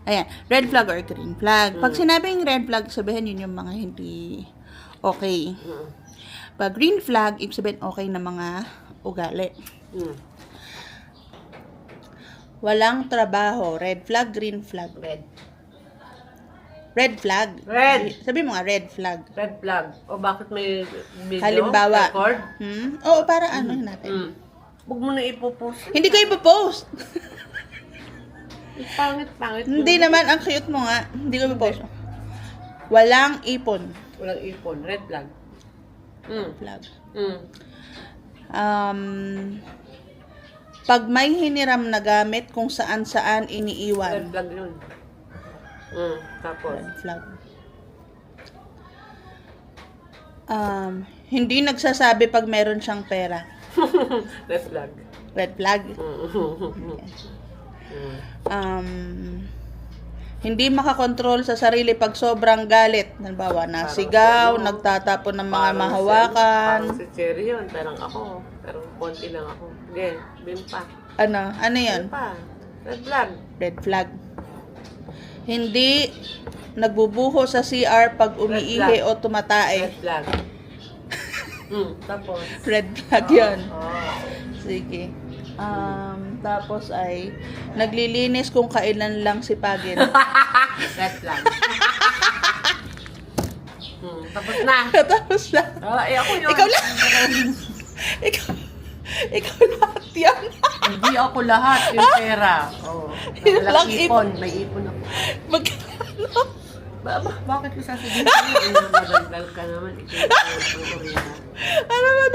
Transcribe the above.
Ayan, red flag or green flag. Pag sinabing red flag, sabihin yun yung mga hindi okay. Pag green flag, ibig sabihin okay na mga ugali. Walang trabaho. Red flag, green flag. Red flag. Red. Sabi mo nga, red flag. Red flag. O bakit may video? Halimbawa. Record? Oo, para ano yun natin. Huwag mo na ipopost. Hindi ko ipopost. Pangit. Hindi naman, ang cute mo nga. Hindi ko ipopost. Walang ipon. Walang ipon. Red flag. Flag. Mm. Pag may hiniram na gamit kung saan-saan Red iniiwan. flag yun. Tapos. Red flag. Hindi nagsasabi pag meron siyang pera. Red flag. Red flag. Hindi makakontrol sa sarili pag sobrang galit. Halimbawa, nasigaw, nagtatapon ng mga mahawakan. Parang si Cherry yun. Parang ako. Pero konti lang ako. Sige, bin pa. Ano yan? Bin pa. Red flag. Red flag. Hindi nagbubuho sa CR pag umiihi o tumatae. Red flag. Tapos. Red flag yun. Oh. Sige. Tapos ay naglilinis kung kailan lang sipagin. Red flag. Tapos na. Tapos na. Ako yun. Ikaw lang. ikaw lahat yan. Hindi ako lahat. Yung pera. Oh. Lang Ipon. May ipon ako. Magkano? Bakit ko sasabihin sa'yo? Madaldal ka naman. Ano ba